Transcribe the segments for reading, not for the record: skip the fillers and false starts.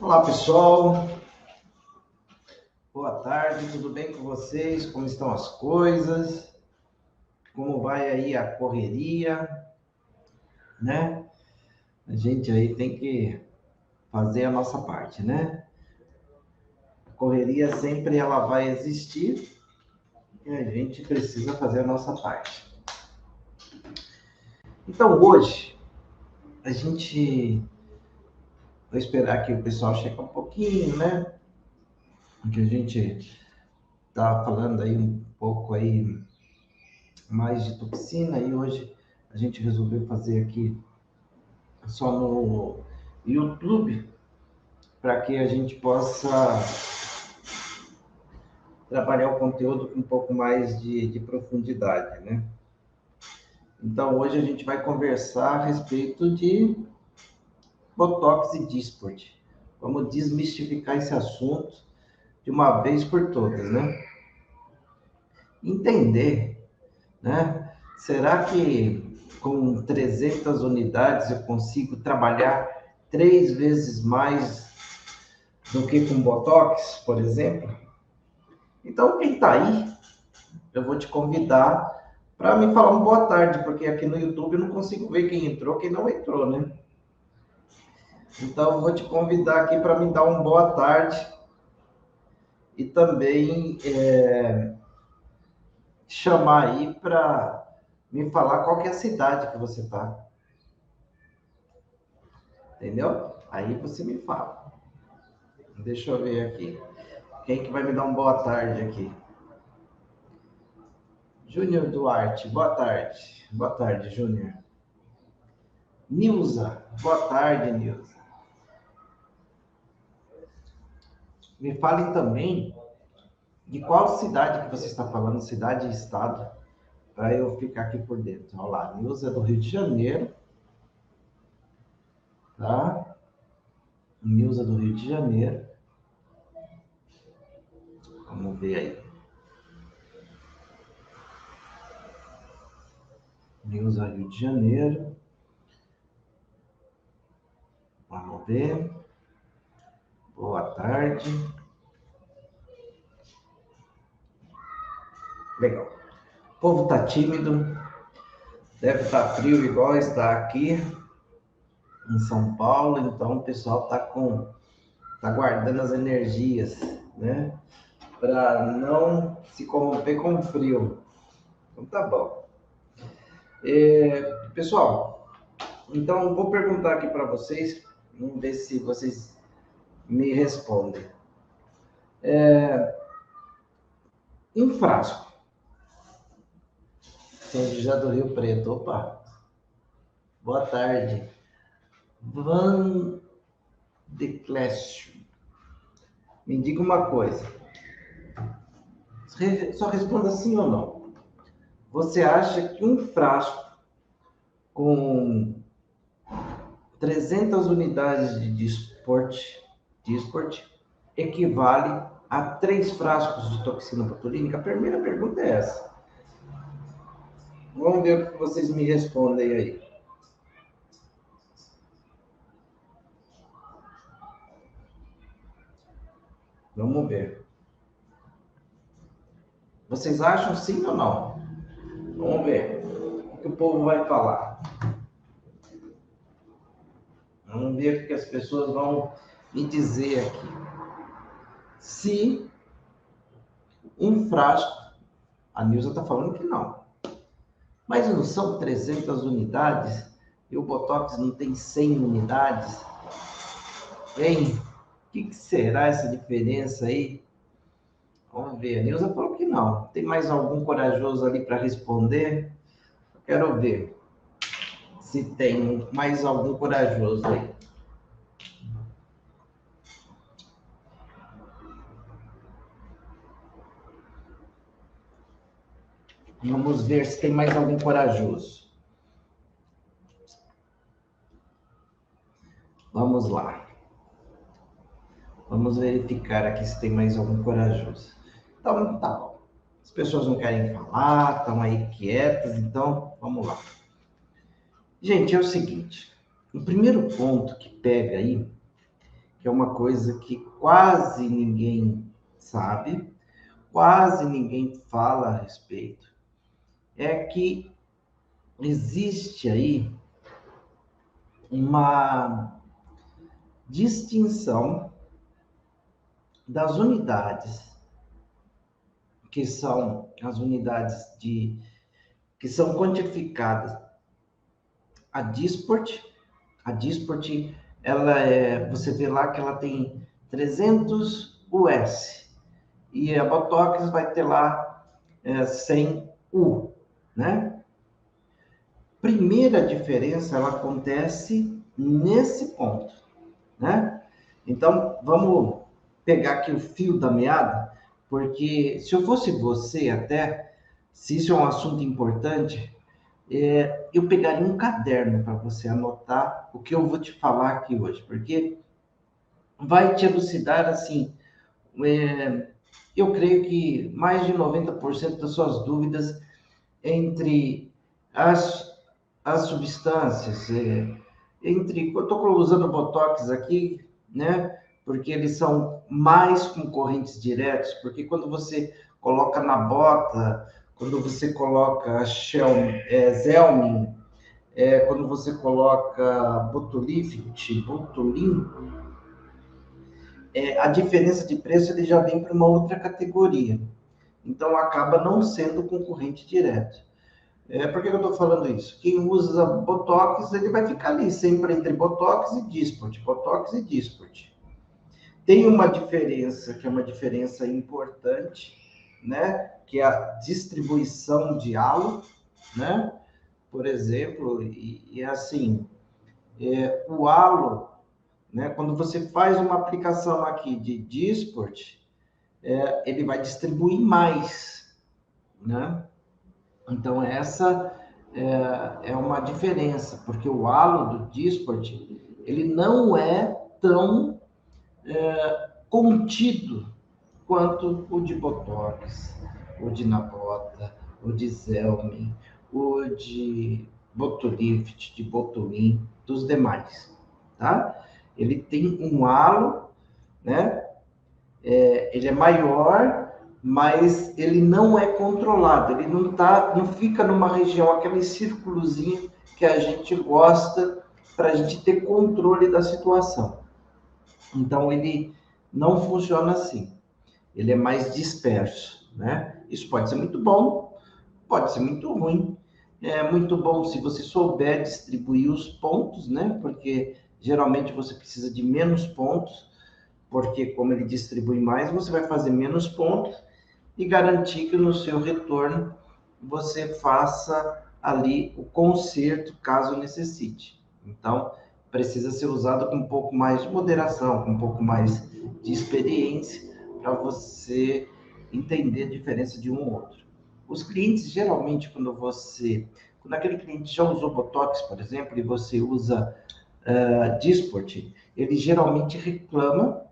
Olá, pessoal. Boa tarde, tudo bem com vocês? Como estão as coisas? Como vai aí a correria, né? A gente aí tem que fazer a nossa parte, né? A correria sempre ela vai existir e a gente precisa fazer a nossa parte. Então, hoje, a gente vai esperar que o pessoal chegue um pouquinho, né? Que a gente tá falando aí um pouco aí mais de toxina e hoje a gente resolveu fazer aqui só no YouTube, para que a gente possa trabalhar o conteúdo com um pouco mais de profundidade, né? Então, hoje a gente vai conversar a respeito de Botox e Dysport. Vamos desmistificar esse assunto de uma vez por todas, né? Entender, né? Será que com 300 unidades eu consigo trabalhar 3 vezes mais do que com Botox, por exemplo? Então, quem está aí, eu vou te convidar para me falar uma boa tarde, porque aqui no YouTube eu não consigo ver quem entrou, quem não entrou, né? Então, eu vou te convidar aqui para me dar uma boa tarde e também chamar aí para me falar qual que é a cidade que você está, entendeu? Aí você me fala. Deixa eu ver aqui. Quem que vai me dar uma boa tarde aqui? Júnior Duarte, boa tarde. Boa tarde, Júnior. Nilza, boa tarde, Nilza. Me falem também de qual cidade que você está falando, cidade e estado, para eu ficar aqui por dentro. Olha lá, Nilza é do Rio de Janeiro, tá? Nilza do Rio de Janeiro. Vamos ver aí. Nilza, Rio de Janeiro. Vamos ver. Boa tarde. Legal. O povo está tímido, deve estar frio igual está aqui em São Paulo, então o pessoal tá guardando as energias, né? Para não se corromper com o frio. Então tá bom. Pessoal, então eu vou perguntar aqui para vocês, vamos ver se vocês me respondem. Um frasco, São José do Rio Preto, opa, boa tarde. Van de Clécio, me diga uma coisa, só responda sim ou não. Você acha que um frasco com 300 unidades de Dysport equivale a 3 frascos de toxina botulínica? A primeira pergunta é essa. Vamos ver o que vocês me respondem aí. Vamos ver. Vocês acham sim ou não? Vamos ver o que o povo vai falar. Vamos ver o que as pessoas vão me dizer aqui. Se um frasco, a Nilza está falando que não, mas não são 300 unidades e o Botox não tem 100 unidades? Hein? O que será essa diferença aí? Vamos ver. A Nilza falou que não. Tem mais algum corajoso ali para responder? Quero ver se tem mais algum corajoso aí. Vamos ver se tem mais algum corajoso. Vamos lá. Vamos verificar aqui se tem mais algum corajoso. Então, tá bom. As pessoas não querem falar, estão aí quietas, então vamos lá. Gente, é o seguinte. O primeiro ponto que pega aí, que é uma coisa que quase ninguém sabe, quase ninguém fala a respeito, é que existe aí uma distinção das unidades, que são as unidades que são quantificadas. A Dysport, você vê lá que ela tem 300 US, e a Botox vai ter lá 100 U, né? Primeira diferença, ela acontece nesse ponto, né? Então, vamos pegar aqui o fio da meada, porque se eu fosse você até, se isso é um assunto importante, eu pegaria um caderno para você anotar o que eu vou te falar aqui hoje, porque vai te elucidar, assim, eu creio que mais de 90% das suas dúvidas entre as substâncias, eu estou usando Botox aqui, né? Porque eles são mais concorrentes diretos, porque quando você coloca na bota, quando você coloca Zelmin, quando você coloca Botulin, a diferença de preço ele já vem para uma outra categoria. Então acaba não sendo concorrente direto. Por que eu estou falando isso? Quem usa Botox, ele vai ficar ali sempre entre Botox e Dysport, Botox e Dysport. Tem uma diferença, que é uma diferença importante, né? Que é a distribuição de halo, né? Por exemplo, assim, o halo, né? Quando você faz uma aplicação aqui de Dysport, ele vai distribuir mais, né? Então, essa é uma diferença, porque o halo do Dysport, ele não é tão contido quanto o de Botox, o de Nabota, o de Zelmin, o de Botulift, de Botulin, dos demais, tá? Ele tem um halo, né? Ele é maior, mas ele não é controlado, ele não fica numa região, aquele círculozinho que a gente gosta para a gente ter controle da situação. Então, ele não funciona assim. Ele é mais disperso, né? Isso pode ser muito bom, pode ser muito ruim. É muito bom se você souber distribuir os pontos, né? Porque geralmente você precisa de menos pontos, porque como ele distribui mais, você vai fazer menos pontos e garantir que no seu retorno você faça ali o conserto caso necessite. Então, precisa ser usado com um pouco mais de moderação, com um pouco mais de experiência, para você entender a diferença de um ou outro. Os clientes, geralmente, quando aquele cliente já usou Botox, por exemplo, e você usa Dysport, ele geralmente reclama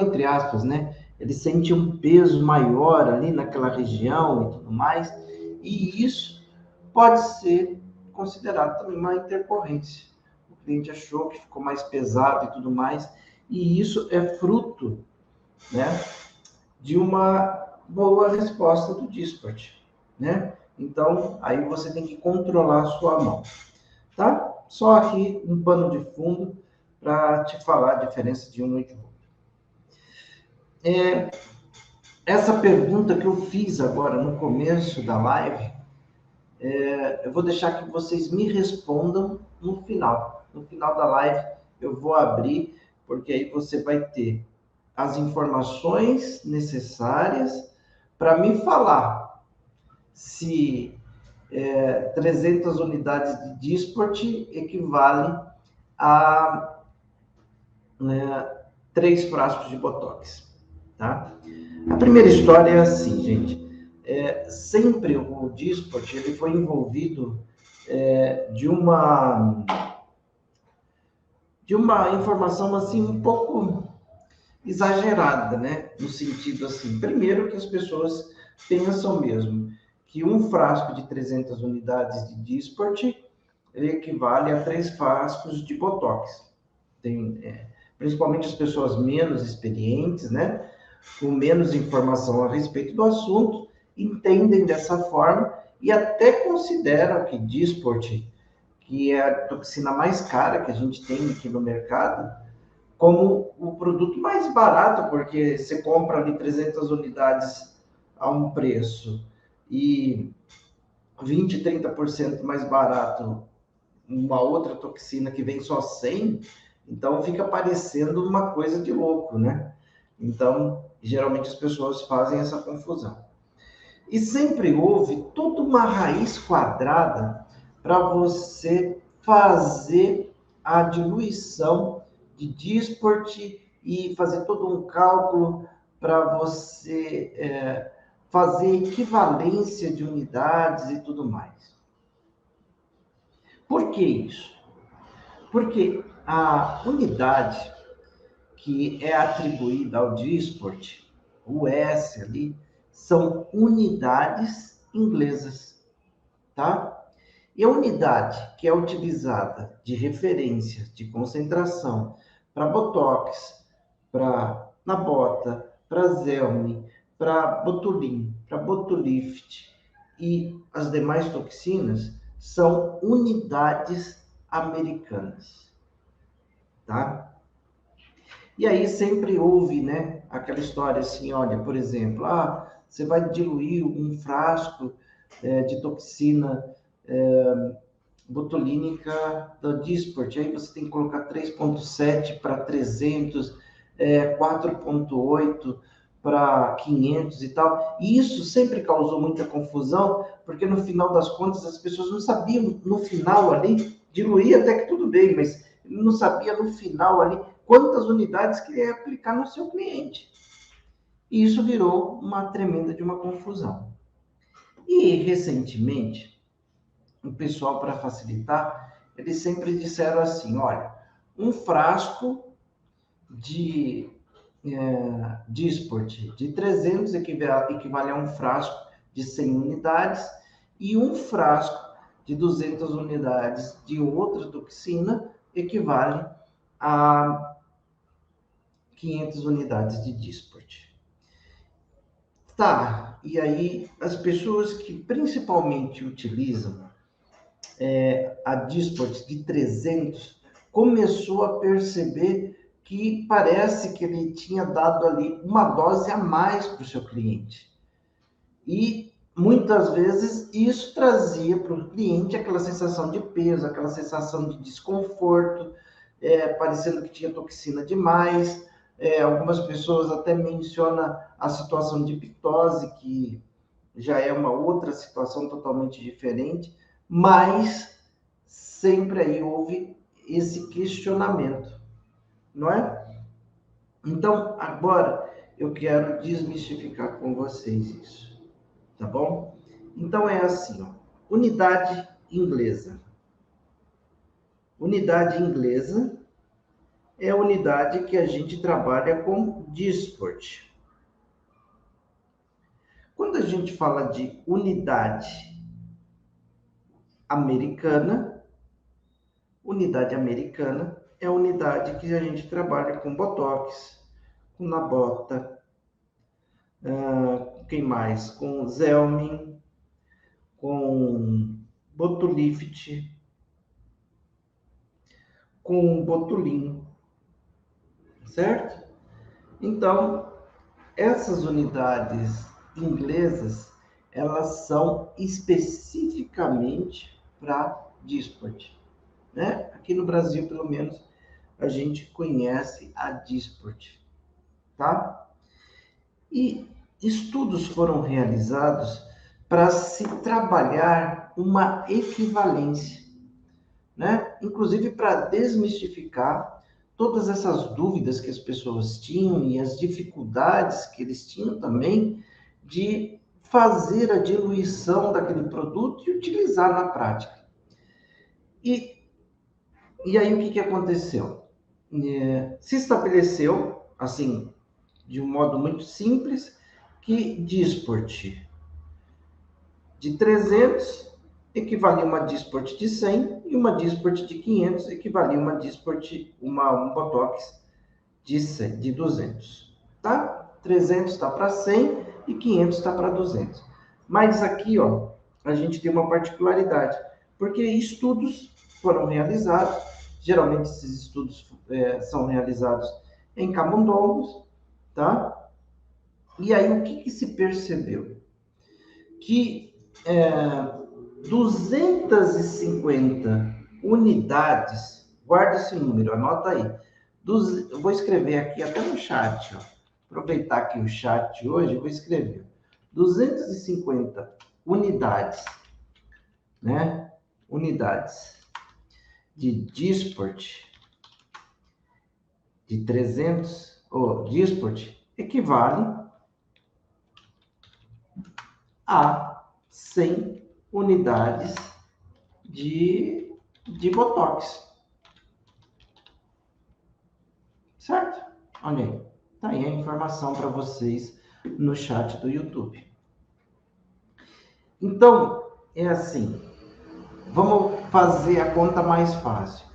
entre aspas, né? Ele sente um peso maior ali naquela região e tudo mais, e isso pode ser considerado também uma intercorrência. O cliente achou que ficou mais pesado e tudo mais, e isso é fruto, né, de uma boa resposta do Dysport, né? Então, aí você tem que controlar a sua mão, tá? Só aqui um pano de fundo para te falar a diferença de um e de outro. Essa pergunta que eu fiz agora no começo da live, eu vou deixar que vocês me respondam no final. No final da live eu vou abrir, porque aí você vai ter as informações necessárias para me falar se 300 unidades de Dysport equivalem a 3 frascos de Botox, tá? A primeira história é assim, gente. Sempre o Dysport ele foi envolvido de uma informação assim um pouco exagerada, né? No sentido assim, primeiro que as pessoas pensam mesmo que um frasco de 300 unidades de Dysport ele equivale a 3 frascos de Botox. principalmente as pessoas menos experientes, né, com menos informação a respeito do assunto, entendem dessa forma e até consideram que Dysport, que é a toxina mais cara que a gente tem aqui no mercado, como o produto mais barato, porque você compra ali 300 unidades a um preço e 20, 30% mais barato uma outra toxina que vem só 100, então fica parecendo uma coisa de louco, né? Então, geralmente as pessoas fazem essa confusão. E sempre houve toda uma raiz quadrada para você fazer a diluição de Dysport e fazer todo um cálculo para você fazer equivalência de unidades e tudo mais. Por que isso? Porque a unidade que é atribuída ao Dysport, o S ali, são unidades inglesas, tá? E a unidade que é utilizada de referência, de concentração, para Botox, para Nabota, para Zelmi, para Botulin, para Botulift e as demais toxinas, são unidades americanas, tá? E aí sempre houve, né, aquela história assim, olha, por exemplo, você vai diluir um frasco de toxina botulínica da Dysport, aí você tem que colocar 3,7 para 300, 4,8 para 500 e tal. E isso sempre causou muita confusão, porque no final das contas as pessoas não sabiam no final ali, diluir até que tudo bem, mas não sabia no final ali quantas unidades queria aplicar no seu cliente. E isso virou uma tremenda de uma confusão. E recentemente, o pessoal, para facilitar, eles sempre disseram assim, olha, um frasco de Dysport de 300 equivale a um frasco de 100 unidades e um frasco de 200 unidades de outra toxina equivale a 500 unidades de Dysport. Tá, e aí as pessoas que principalmente utilizam a Dysport de 300 começou a perceber que parece que ele tinha dado ali uma dose a mais para o seu cliente. E muitas vezes isso trazia para o cliente aquela sensação de peso, aquela sensação de desconforto, parecendo que tinha toxina demais. Algumas pessoas até mencionam a situação de pictose, que já é uma outra situação totalmente diferente, mas sempre aí houve esse questionamento, não é? Então, agora eu quero desmistificar com vocês isso, tá bom? Então é assim, ó, unidade inglesa. Unidade inglesa é a unidade que a gente trabalha com Dysport. Quando a gente fala de unidade americana é a unidade que a gente trabalha com Botox, com Nabota, quem mais? Com Zelmin, com Botulift, com Botulin, certo? Então, essas unidades inglesas, elas são especificamente para Dysport, né? Aqui no Brasil, pelo menos, a gente conhece a Dysport, tá? E estudos foram realizados para se trabalhar uma equivalência, né? Inclusive para desmistificar todas essas dúvidas que as pessoas tinham e as dificuldades que eles tinham também de fazer a diluição daquele produto e utilizar na prática. E aí o que aconteceu? Se estabeleceu, assim, de um modo muito simples, que Dysport de 300 equivalia a uma Dysport de 100 e uma Dysport de 500 equivalia a uma Dysport, um Botox de 200, tá? 300 está para 100 e 500 está para 200. Mas aqui, ó, a gente tem uma particularidade, porque estudos foram realizados, geralmente esses estudos são realizados em camundongos, tá? E aí o que se percebeu? Que 250 unidades, guarda esse número, anota aí. Eu vou escrever aqui até no chat, ó. Aproveitar aqui o chat hoje, eu vou escrever 250 unidades, né? Unidades de Disport de 300, ou Disport equivale a 100 unidades de Botox. Certo? Olha aí. Tá aí a informação para vocês no chat do YouTube. Então, é assim. Vamos fazer a conta mais fácil.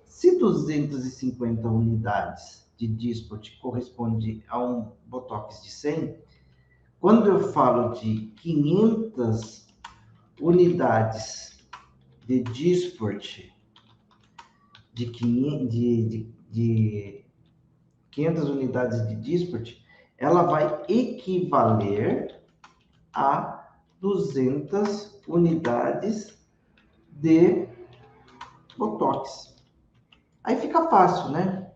Se 250 unidades de Disport corresponde a um Botox de 100, quando eu falo de 500 unidades de Disport, de 500 unidades de Disport, ela vai equivaler a 200 unidades de Botox. Aí fica fácil, né?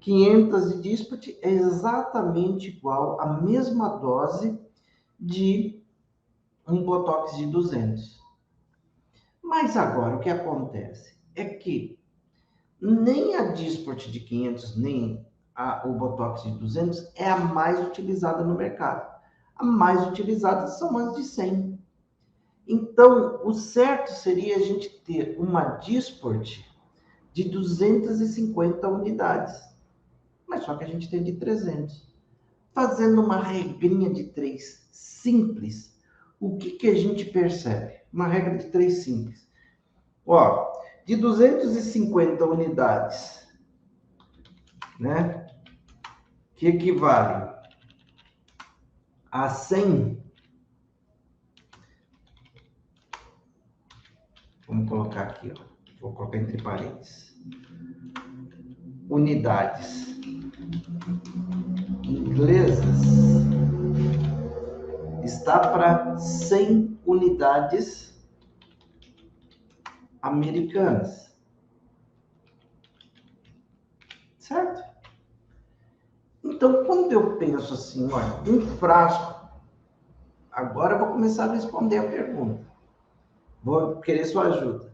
500 de Disport é exatamente igual à mesma dose de um Botox de 200. Mas agora o que acontece é que nem a Disport de 500, nem o Botox de 200 é a mais utilizada no mercado. A mais utilizada são as de 100. Então, o certo seria a gente ter uma Disport de 250 unidades. Mas só que a gente tem de 300. Fazendo uma regrinha de 3 simples, o que a gente percebe? Uma regra de 3 simples. Ó, de 250 unidades, né? Que equivale a 100, vamos colocar aqui, ó, vou colocar entre parênteses, unidades inglesas, está para 100 unidades americanas. Certo? Então, quando eu penso assim, olha, um frasco, agora eu vou começar a responder a pergunta. Vou querer sua ajuda.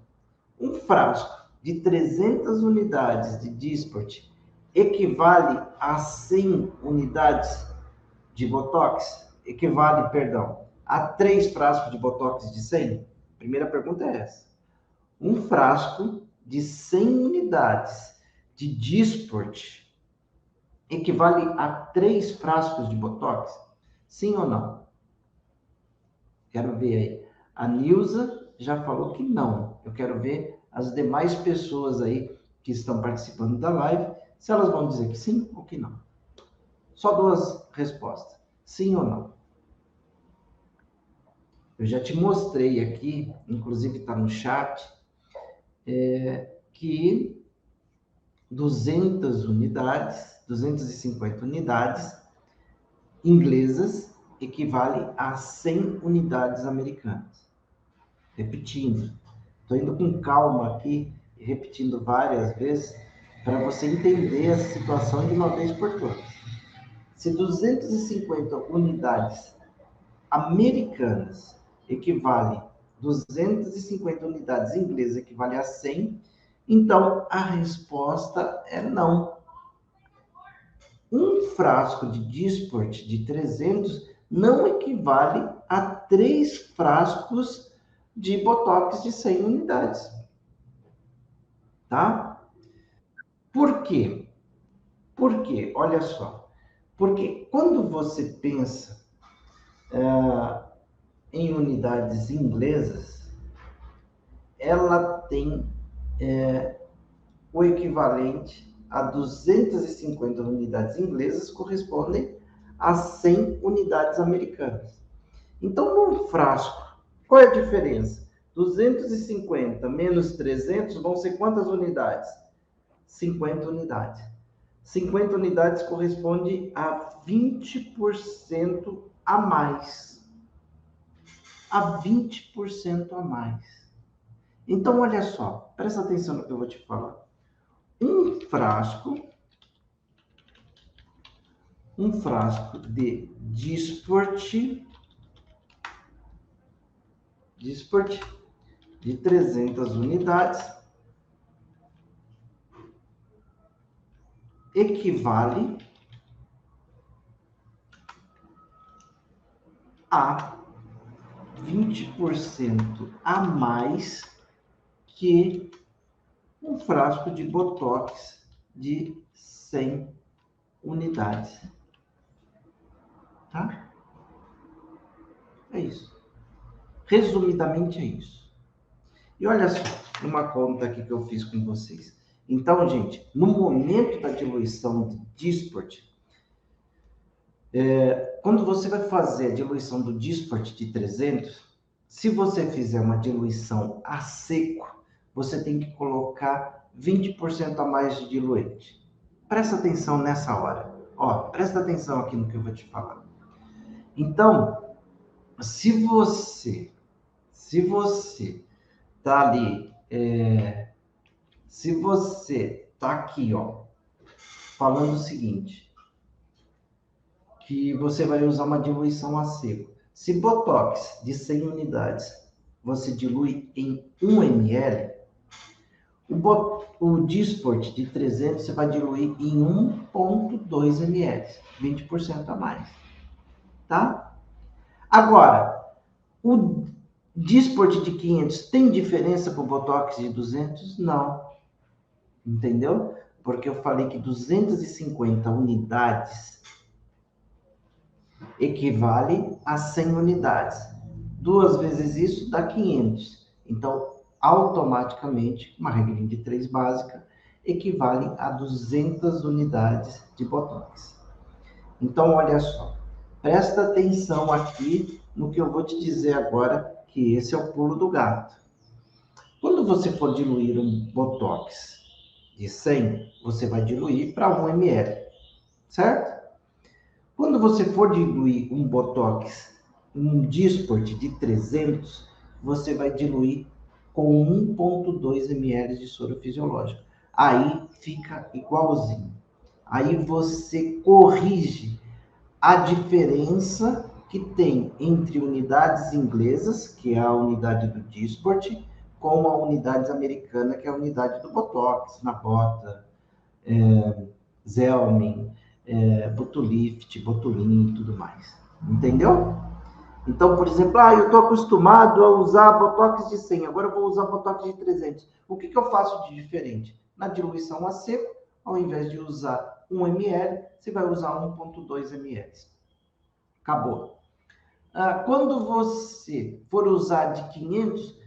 Um frasco de 300 unidades de Disport equivale a 100 unidades de Botox? Equivale, perdão, a 3 frascos de Botox de 100? Primeira pergunta é essa. Um frasco de 100 unidades de Disport equivale a 3 frascos de Botox? Sim ou não? Quero ver aí. A Nilza já falou que não. Eu quero ver as demais pessoas aí que estão participando da live, se elas vão dizer que sim ou que não. Só 2 respostas. Sim ou não? Eu já te mostrei aqui, inclusive está no chat, que 200 unidades, 250 unidades inglesas equivale a 100 unidades americanas. Repetindo, estou indo com calma aqui, repetindo várias vezes, para você entender a situação de uma vez por todas. Se 250 unidades americanas equivale 250 unidades inglesas equivale a 100, então a resposta é não. Um frasco de Disport de 300 não equivale a 3 frascos de Botox de 100 unidades. Tá? Por quê? Por quê? Olha só. Porque quando você pensa em unidades inglesas, ela tem o equivalente a 250 unidades inglesas correspondem a 100 unidades americanas. Então, num frasco, qual é a diferença? 250 menos 300 vão ser quantas unidades? 50 unidades. 50 unidades corresponde a 20% a mais. A 20% a mais. Então, olha só, presta atenção no que eu vou te falar. Um frasco de Dysport de 300 unidades equivale a 20% a mais que um frasco de Botox de 100 unidades. Tá? É isso. Resumidamente é isso. E olha só, uma conta aqui que eu fiz com vocês. Então, gente, no momento da diluição de Dysport, quando você vai fazer a diluição do Dysport de 300, se você fizer uma diluição a seco, você tem que colocar 20% a mais de diluente. Presta atenção nessa hora. Ó, presta atenção aqui no que eu vou te falar. Então, se você tá ali, se você tá aqui, ó, falando o seguinte, que você vai usar uma diluição a seco. Se Botox de 100 unidades você dilui em 1 ml, o Dysport de 300 você vai diluir em 1,2 ml, 20% a mais, tá? Agora, o Dysport de 500 tem diferença para o Botox de 200? Não. Entendeu? Porque eu falei que 250 unidades equivale a 100 unidades. 2 vezes isso dá 500. Então, automaticamente, uma regrinha de 3 básica, equivale a 200 unidades de Botox. Então, olha só. Presta atenção aqui no que eu vou te dizer agora, que esse é o pulo do gato. Quando você for diluir um Botox de 100, você vai diluir para 1 ml, certo? Quando você for diluir um Botox, um Dysport de 300, você vai diluir com 1,2 ml de soro fisiológico. Aí fica igualzinho. Aí você corrige a diferença que tem entre unidades inglesas, que é a unidade do Dysport, com a unidade americana, que é a unidade do Botox, na bota, Zelmin, Botulift, Botulin e tudo mais. Entendeu? Então, por exemplo, eu estou acostumado a usar Botox de 100, agora eu vou usar Botox de 300. O que eu faço de diferente? Na diluição a seco, ao invés de usar 1 ml, você vai usar 1,2 ml. Acabou. Quando você for usar de 500,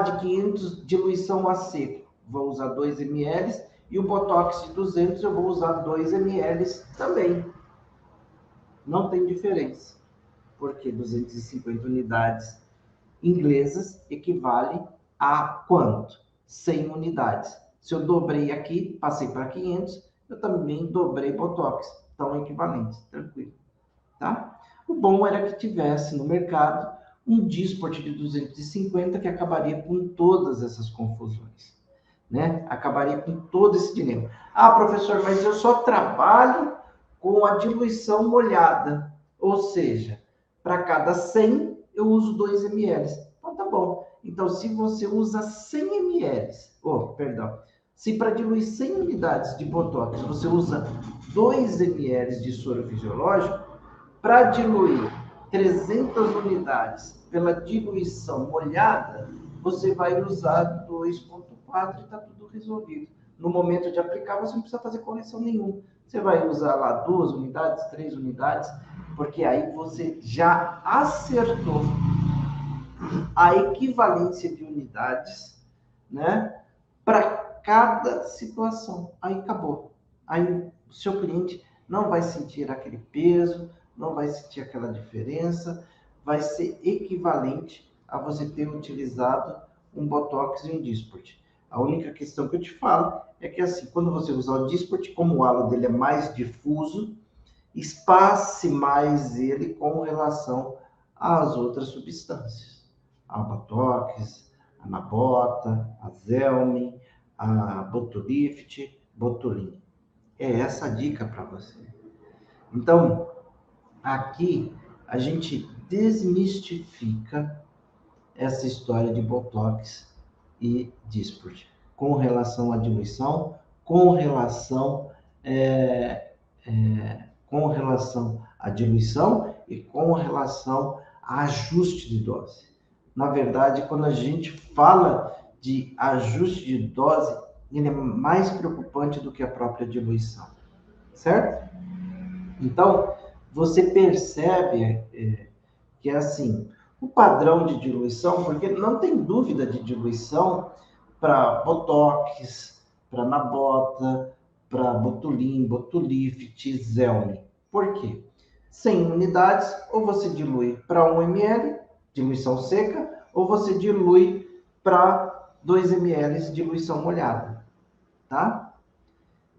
de 500 diluição a seco, vou usar 2 ml, e o Botox de 200 eu vou usar 2 ml também. Não tem diferença, porque 250 unidades inglesas equivale a quanto? 100 unidades. Se eu dobrei aqui, passei para 500, eu também dobrei Botox. Então, equivalentes, tranquilo. Tá? O bom era que tivesse no mercado um Dysport de 250 que acabaria com todas essas confusões, né? Acabaria com todo esse dilema. Professor, mas eu só trabalho com a diluição molhada, ou seja, para cada 100 eu uso 2 ml. Então tá bom. Então se você usa 100 ml, se para diluir 100 unidades de Botox você usa 2 ml de soro fisiológico, para diluir 300 unidades pela diluição molhada, você vai usar 2,4 e está tudo resolvido. No momento de aplicar, você não precisa fazer correção nenhuma. Você vai usar lá 2 unidades, 3 unidades, porque aí você já acertou a equivalência de unidades, né, para cada situação. Aí acabou. Aí o seu cliente não vai sentir aquele peso, não vai sentir aquela diferença, vai ser equivalente a você ter utilizado um Botox e um Dysport. A única questão que eu te falo é que, assim, quando você usar o Dysport, como o halo dele é mais difuso, espace mais ele com relação às outras substâncias. A Botox, a Nabota, a Zelme, a Botulíft, Botulin. É essa a dica para você. Então, aqui a gente desmistifica essa história de Botox e Dysport com relação à diluição, com relação com relação à diluição e com relação a ajuste de dose. Na verdade, quando a gente fala de ajuste de dose, ele é mais preocupante do que a própria diluição, certo? Então, você percebe que é assim, o padrão de diluição, porque não tem dúvida de diluição para Botox, para Nabota, para Botulin, Botulift, Zelme. Por quê? 100 unidades, ou você dilui para 1 ml, diluição seca, ou você dilui para 2 ml, diluição molhada, tá?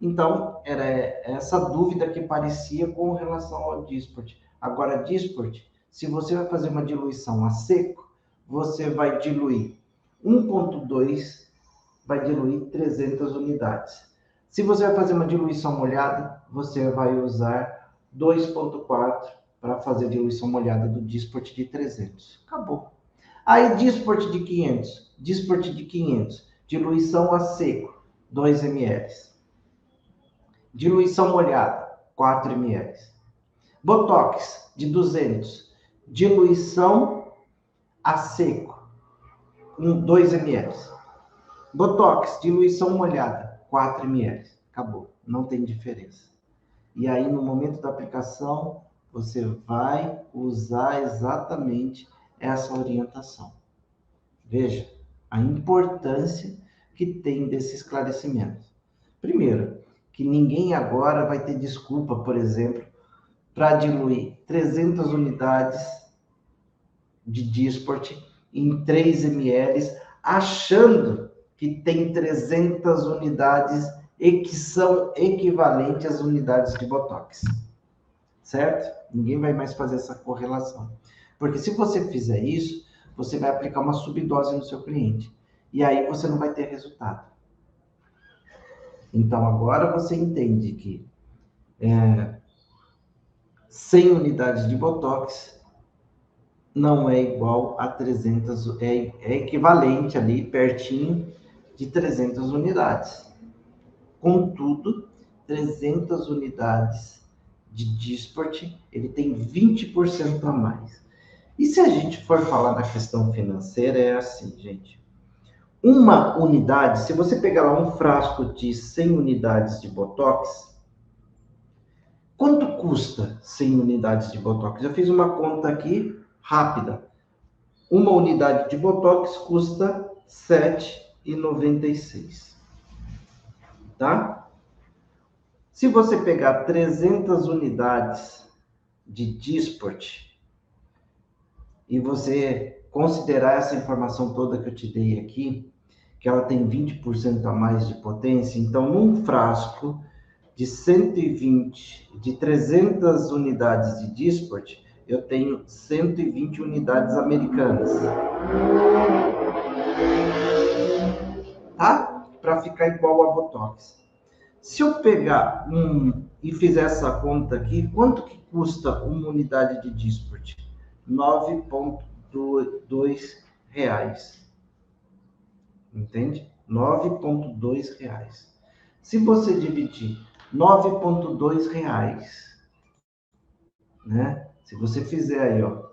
Então, era essa dúvida que parecia com relação ao Dysport. Agora, Dysport, se você vai fazer uma diluição a seco, você vai diluir 1,2, vai diluir 300 unidades. Se você vai fazer uma diluição molhada, você vai usar 2,4 para fazer a diluição molhada do Dysport de 300. Acabou. Aí, Dysport de 500. Dysport de 500. Diluição a seco, 2 ml. Diluição molhada, 4 ml. Botox, de 200. Diluição a seco, 2 ml. Botox, diluição molhada, 4 ml. Acabou, não tem diferença. E aí, no momento da aplicação, você vai usar exatamente essa orientação. Veja a importância que tem desse esclarecimento. Primeiro, que ninguém agora vai ter desculpa, por exemplo, para diluir 300 unidades de Dysport em 3 ml, achando que tem 300 unidades e que são equivalentes às unidades de Botox. Certo? Ninguém vai mais fazer essa correlação. Porque se você fizer isso, você vai aplicar uma subdose no seu cliente. E aí você não vai ter resultado. Então, agora você entende que 100 unidades de Botox não é igual a 300, é equivalente ali, pertinho de 300 unidades. Contudo, 300 unidades de Dysport, ele tem 20% a mais. E se a gente for falar na questão financeira, é assim, gente. Uma unidade, se você pegar lá um frasco de 100 unidades de Botox, quanto custa 100 unidades de Botox? Eu fiz uma conta aqui rápida. Uma unidade de Botox custa R$ 7,96. Tá? Se você pegar 300 unidades de Dysport e você considerar essa informação toda que eu te dei aqui, que ela tem 20% a mais de potência, então num frasco de 120, de 300 unidades de Dysport, eu tenho 120 unidades americanas. Tá? Para ficar igual a Botox. Se eu pegar e fizer essa conta aqui, quanto que custa uma unidade de Dysport? R$ 9,2. Entende? R$ 9,2. Se você dividir R$ 9,2, né? Se você fizer aí, ó,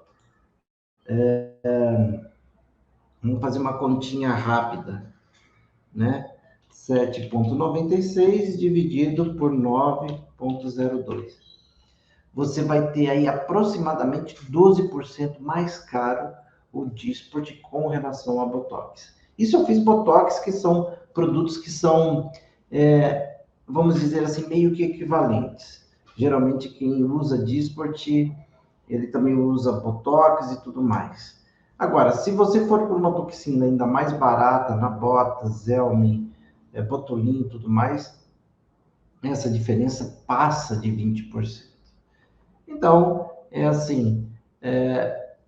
vamos fazer uma continha rápida, né? 7,96 dividido por 9,02. Você vai ter aí aproximadamente 12% mais caro o Dysport com relação a Botox. Isso eu fiz Botox, que são produtos que são vamos dizer assim, meio que equivalentes. Geralmente quem usa Dysport, ele também usa Botox e tudo mais. Agora, se você for por uma toxina ainda mais barata, Nabota, Zelmin, Botulin e tudo mais, essa diferença passa de 20%. Então, é assim,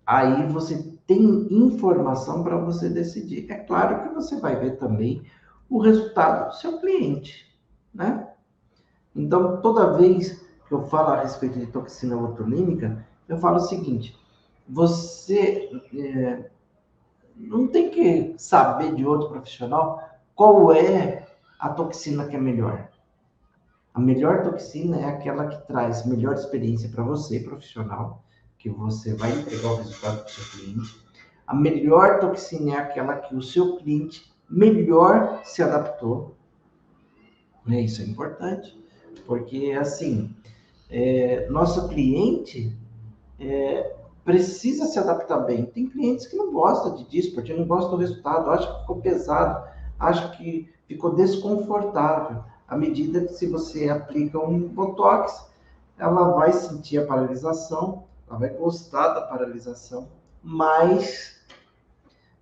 aí você tem informação para você decidir. É claro que você vai ver também o resultado do seu cliente, né? Então, toda vez que eu falo a respeito de toxina botulínica, eu falo o seguinte: você não tem que saber de outro profissional qual é a toxina que é melhor. A melhor toxina é aquela que traz melhor experiência para você, profissional, que você vai entregar o resultado para o seu cliente. A melhor toxina é aquela que o seu cliente melhor se adaptou. Né? Isso é importante, porque assim, nosso cliente precisa se adaptar bem. Tem clientes que não gostam de Dysport, não gostam do resultado, acham que ficou pesado, acham que ficou desconfortável. À medida que se você aplica um Botox, ela vai sentir a paralisação, ela vai gostar da paralisação, mas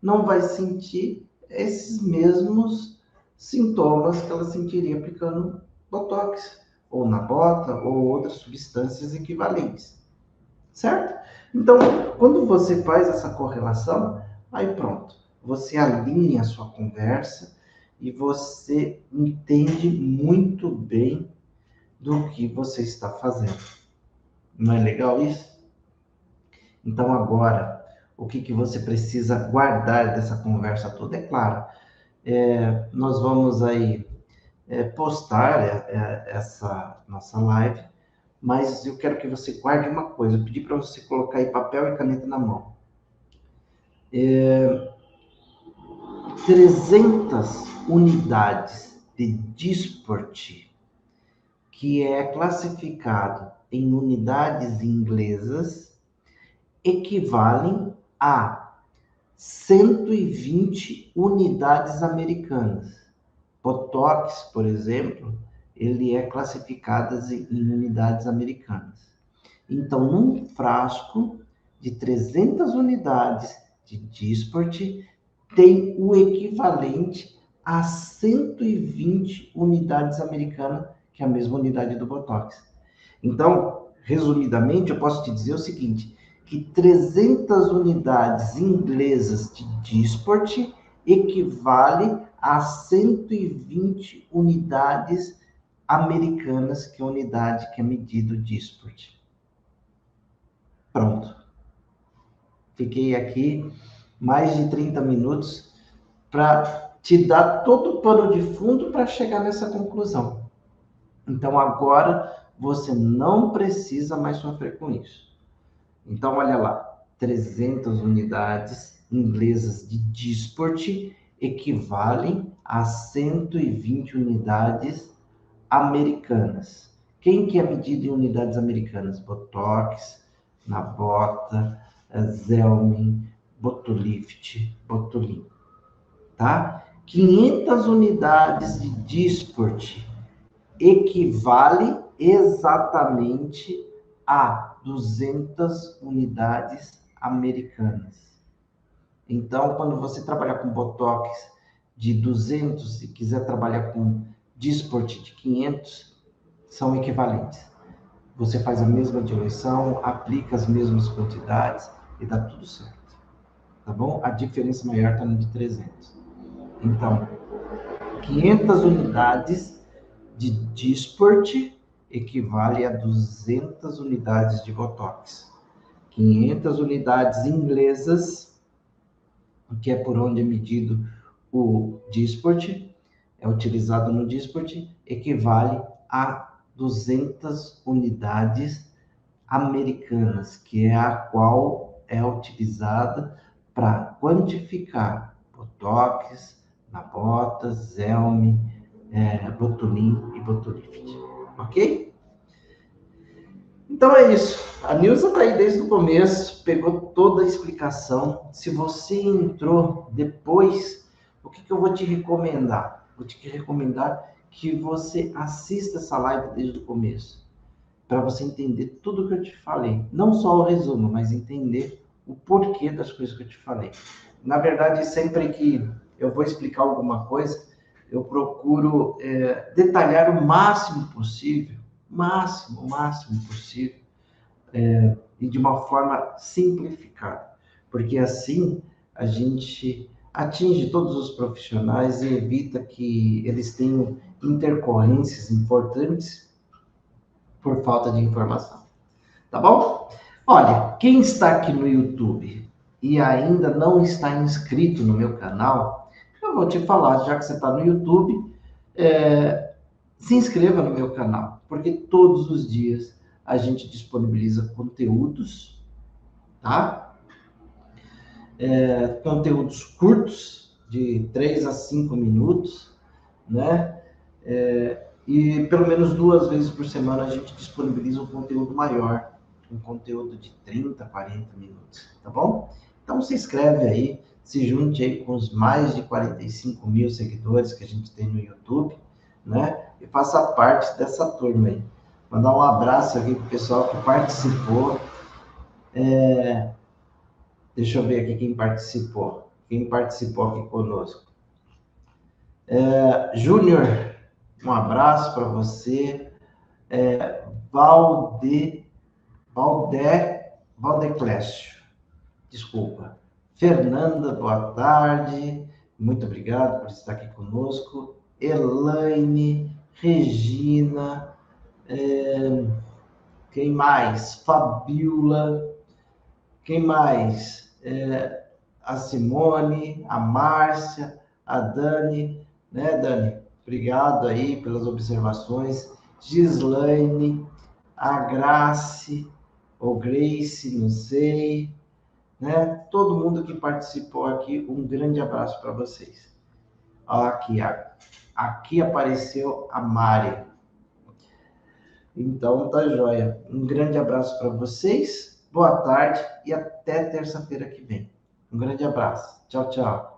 não vai sentir esses mesmos sintomas que ela sentiria aplicando Botox, ou na bota, ou outras substâncias equivalentes. Certo? Então, quando você faz essa correlação, aí pronto, você alinha a sua conversa e você entende muito bem do que você está fazendo. Não é legal isso? Então, agora, o que você precisa guardar dessa conversa toda? É claro, nós vamos aí postar essa nossa live, mas eu quero que você guarde uma coisa. Eu pedi para você colocar aí papel e caneta na mão. 300 unidades de Dysport, que é classificado em unidades inglesas, equivalem a 120 unidades americanas. Botox, por exemplo, ele é classificado em unidades americanas. Então, num frasco de 300 unidades de Dysport, tem o equivalente a 120 unidades americanas, que é a mesma unidade do Botox. Então, resumidamente, eu posso te dizer o seguinte, que 300 unidades inglesas de Dysport equivale a 120 unidades americanas, que é a unidade que é medido Dysport. Pronto. Fiquei aqui mais de 30 minutos para te dar todo o pano de fundo para chegar nessa conclusão. Então, agora, você não precisa mais sofrer com isso. Então, olha lá, 300 unidades inglesas de Dysport equivalem a 120 unidades americanas. Quem que é medido em unidades americanas? Botox, Nabota, Zelmin, Botolift, Botulin, tá? 500 unidades de Dysport equivale exatamente a 200 unidades americanas. Então, quando você trabalhar com Botox de 200 e quiser trabalhar com Dysport de 500, são equivalentes. Você faz a mesma diluição, aplica as mesmas quantidades e dá tudo certo. Tá bom? A diferença maior está no de 300. Então, 500 unidades de Dysport equivale a 200 unidades de Botox. 500 unidades inglesas, que é por onde é medido o Dysport, é utilizado no Dysport, equivale a 200 unidades americanas, que é a qual é utilizada para quantificar Botox, Nabota, Zelmin, Botulin e Botolift. Ok? Então é isso. A Nilza está aí desde o começo, pegou toda a explicação. Se você entrou depois, o que eu vou te recomendar? Vou te recomendar que você assista essa live desde o começo, para você entender tudo que eu te falei. Não só o resumo, mas entender o porquê das coisas que eu te falei. Na verdade, sempre que eu vou explicar alguma coisa, eu procuro detalhar o máximo possível, o máximo possível, e de uma forma simplificada, porque assim a gente atinge todos os profissionais e evita que eles tenham intercorrências importantes por falta de informação. Tá bom? Olha, quem está aqui no YouTube e ainda não está inscrito no meu canal, eu vou te falar, já que você está no YouTube, se inscreva no meu canal, porque todos os dias a gente disponibiliza conteúdos, tá? Conteúdos curtos, de 3 a 5 minutos, né? E pelo menos 2 vezes por semana a gente disponibiliza um conteúdo maior, um conteúdo de 30, 40 minutos, tá bom? Então se inscreve aí, se junte aí com os mais de 45 mil seguidores que a gente tem no YouTube, né? E faça parte dessa turma aí. Mandar um abraço aqui pro pessoal que participou. Deixa eu ver aqui quem participou. Quem participou aqui conosco. Júnior, um abraço para você. Valde, Valdeclécio, desculpa. Fernanda, boa tarde. Muito obrigado por estar aqui conosco. Elaine, Regina, quem mais? Fabiola, quem mais? A Simone, a Márcia, a Dani, né, Dani? Obrigado aí pelas observações. Gislaine, a Grace, ou Grace, não sei, né? Todo mundo que participou aqui, um grande abraço para vocês. Aqui apareceu a Mari. Então tá joia. Um grande abraço para vocês, boa tarde e até terça-feira que vem. Um grande abraço. Tchau, tchau.